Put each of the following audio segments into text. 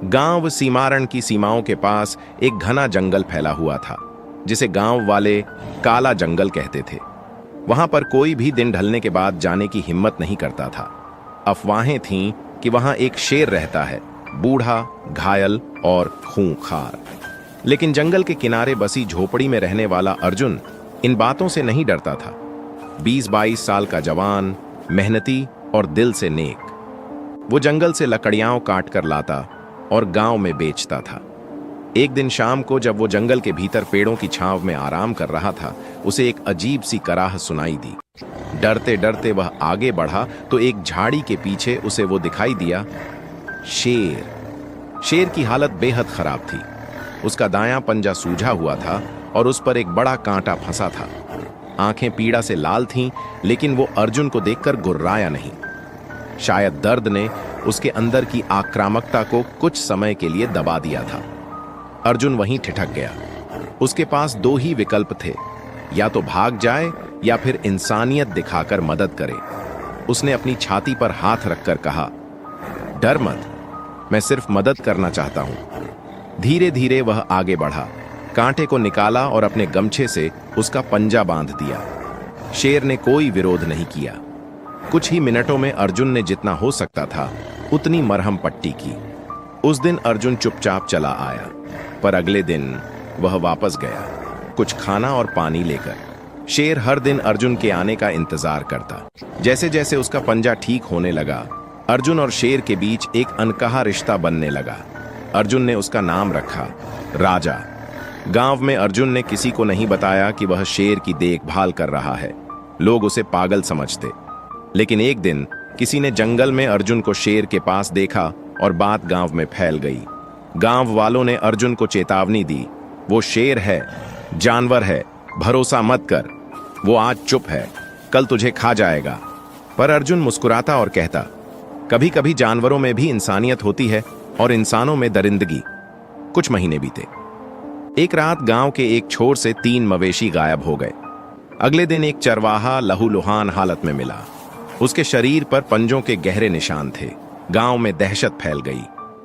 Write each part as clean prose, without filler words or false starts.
गांव सीमारण की सीमाओं के पास एक घना जंगल फैला हुआ था, जिसे गांव वाले काला जंगल कहते थे। वहां पर कोई भी दिन ढलने के बाद जाने की हिम्मत नहीं करता था। अफवाहें थीं कि वहां एक शेर रहता है, बूढ़ा, घायल और खूंखार। लेकिन जंगल के किनारे बसी झोपड़ी में रहने वाला अर्जुन इन बातों से नहीं डरता था। 20-22 साल का जवान, मेहनती और दिल से नेक। वो जंगल से लकड़ियां काट कर लाता और गांव में बेचता था। एक दिन शाम को जब वो जंगल के भीतर पेड़ों की छांव में आराम कर रहा था, उसे एक अजीब सी कराह सुनाई दी। डरते डरते वह आगे बढ़ा तो एक झाड़ी के पीछे उसे वो दिखाई दिया, शेर। शेर की हालत बेहद खराब थी। उसका दायां पंजा सूजा हुआ था और उस पर एक बड़ा कांटा फंसा था। आंखें पीड़ा से लाल थीं, लेकिन वो अर्जुन को देखकर गुर्राया नहीं। शायद दर्द ने उसके अंदर की आक्रामकता को कुछ समय के लिए दबा दिया था। अर्जुन वहीं ठिठक गया। उसके पास दो ही विकल्प थे, या तो भाग जाए या फिर इंसानियत दिखाकर मदद करे। उसने अपनी छाती पर हाथ रखकर कहा, डर मत, मैं सिर्फ मदद करना चाहता हूं। धीरे धीरे वह आगे बढ़ा, कांटे को निकाला और अपने गमछे से उसका पंजा बांध दिया। शेर ने कोई विरोध नहीं किया। कुछ ही मिनटों में अर्जुन ने जितना हो सकता था उतनी मरहम पट्टी की। उस दिन अर्जुन चुपचाप चला आया, पर अगले दिन वह वापस गया, कुछ खाना और पानी लेकर। शेर हर दिन अर्जुन के आने का इंतजार करता। जैसे जैसे उसका पंजा ठीक होने लगा, अर्जुन और शेर के बीच एक अनकहा रिश्ता बनने लगा। अर्जुन ने उसका नाम रखा राजा। गांव में अर्जुन ने किसी को नहीं बताया कि वह शेर की देखभाल कर रहा है। लोग उसे पागल समझते। लेकिन एक दिन किसी ने जंगल में अर्जुन को शेर के पास देखा और बात गांव में फैल गई। गांव वालों ने अर्जुन को चेतावनी दी, वो शेर है, जानवर है, भरोसा मत कर। वो आज चुप है, कल तुझे खा जाएगा। पर अर्जुन मुस्कुराता और कहता, कभी कभी जानवरों में भी इंसानियत होती है और इंसानों में दरिंदगी। कुछ महीने बीते। एक रात गांव के एक छोर से 3 मवेशी गायब हो गए। अगले दिन एक चरवाहा लहूलुहान हालत में मिला। उसके शरीर पर पंजों के गहरे निशान थे। गांव में दहशत फैल गई।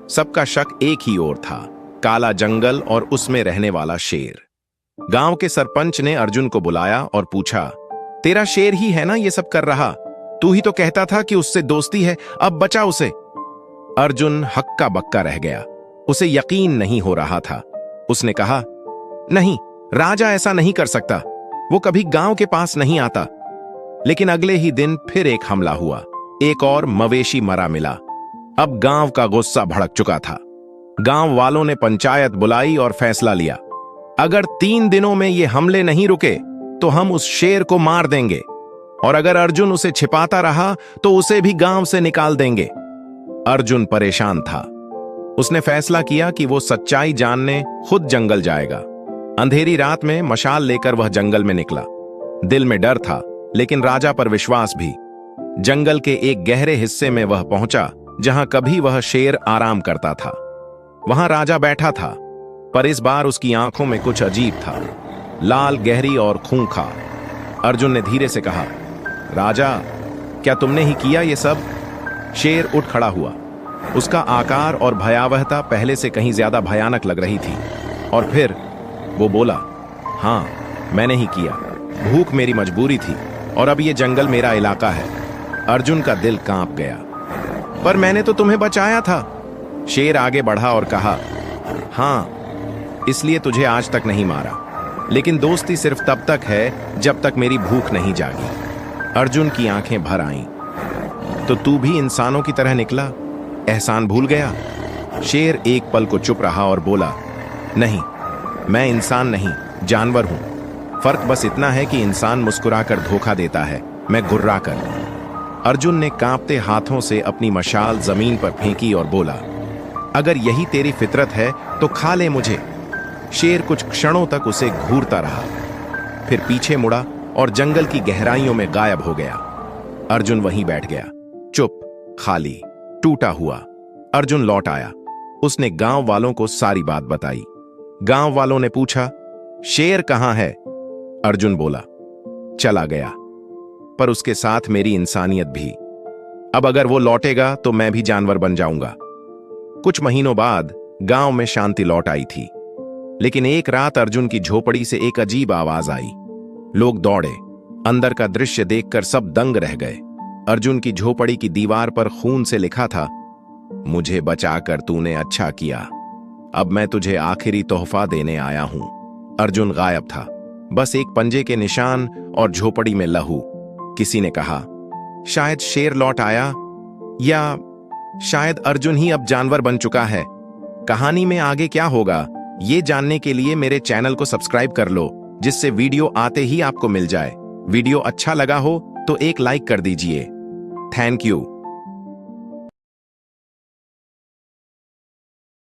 सबका शक एक ही ओर था, काला जंगल और उसमें रहने वाला शेर। गांव के सरपंच ने अर्जुन को बुलाया और पूछा, तेरा शेर ही है ना ये सब कर रहा? तू ही तो कहता था कि उससे दोस्ती है, अब बचा उसे। अर्जुन हक्का बक्का रह गया। उसे यकीन नहीं हो रहा था। उसने कहा, नहीं, राजा ऐसा नहीं कर सकता। वो कभी गांव के पास नहीं आता। लेकिन अगले ही दिन फिर एक हमला हुआ। एक और मवेशी मरा मिला। अब गांव का गुस्सा भड़क चुका था। गांव वालों ने पंचायत बुलाई और फैसला लिया, अगर 3 दिनों में ये हमले नहीं रुके तो हम उस शेर को मार देंगे, और अगर अर्जुन उसे छिपाता रहा तो उसे भी गांव से निकाल देंगे। अर्जुन परेशान था। उसने फैसला किया कि वो सच्चाई जानने खुद जंगल जाएगा। अंधेरी रात में मशाल लेकर वह जंगल में निकला। दिल में डर था, लेकिन राजा पर विश्वास भी। जंगल के एक गहरे हिस्से में वह पहुंचा, जहां कभी वह शेर आराम करता था। वहां राजा बैठा था, पर इस बार उसकी आंखों में कुछ अजीब था, लाल, गहरी और खूंखार। अर्जुन ने धीरे से कहा, राजा, क्या तुमने ही किया ये सब? शेर उठ खड़ा हुआ। उसका आकार और भयावहता पहले से कहीं ज्यादा भयानक लग रही थी। और फिर वो बोला, हां, मैंने ही किया। भूख मेरी मजबूरी थी और अब ये जंगल मेरा इलाका है। अर्जुन का दिल कांप गया। पर मैंने तो तुम्हें बचाया था। शेर आगे बढ़ा और कहा, हां, इसलिए तुझे आज तक नहीं मारा, लेकिन दोस्ती सिर्फ तब तक है जब तक मेरी भूख नहीं जागी। अर्जुन की आंखें भर आईं। तो तू भी इंसानों की तरह निकला, एहसान भूल गया? शेर एक पल को चुप रहा और बोला, नहीं, मैं इंसान नहीं, जानवर हूं। फर्क बस इतना है कि इंसान मुस्कुराकर धोखा देता है, मैं गुर्रा कर। अर्जुन ने कांपते हाथों से अपनी मशाल जमीन पर फेंकी और बोला, अगर यही तेरी फितरत है तो खा ले मुझे। शेर कुछ क्षणों तक उसे घूरता रहा, फिर पीछे मुड़ा और जंगल की गहराइयों में गायब हो गया। अर्जुन वहीं बैठ गया, चुप, खाली, टूटा हुआ। अर्जुन लौट आया। उसने गांव वालों को सारी बात बताई। गांव वालों ने पूछा, शेर कहां है? अर्जुन बोला, चला गया, पर उसके साथ मेरी इंसानियत भी। अब अगर वो लौटेगा तो मैं भी जानवर बन जाऊंगा। कुछ महीनों बाद गांव में शांति लौट आई थी, लेकिन एक रात अर्जुन की झोपड़ी से एक अजीब आवाज आई। लोग दौड़े। अंदर का दृश्य देखकर सब दंग रह गए। अर्जुन की झोपड़ी की दीवार पर खून से लिखा था, मुझे बचाकर तूने अच्छा किया, अब मैं तुझे आखिरी तोहफा देने आया हूं। अर्जुन गायब था, बस एक पंजे के निशान और झोपड़ी में लहू। किसी ने कहा, शायद शेर लौट आया, या शायद अर्जुन ही अब जानवर बन चुका है। कहानी में आगे क्या होगा, ये जानने के लिए मेरे चैनल को सब्सक्राइब कर लो, जिससे वीडियो आते ही आपको मिल जाए। वीडियो अच्छा लगा हो तो एक लाइक कर दीजिए। Thank you.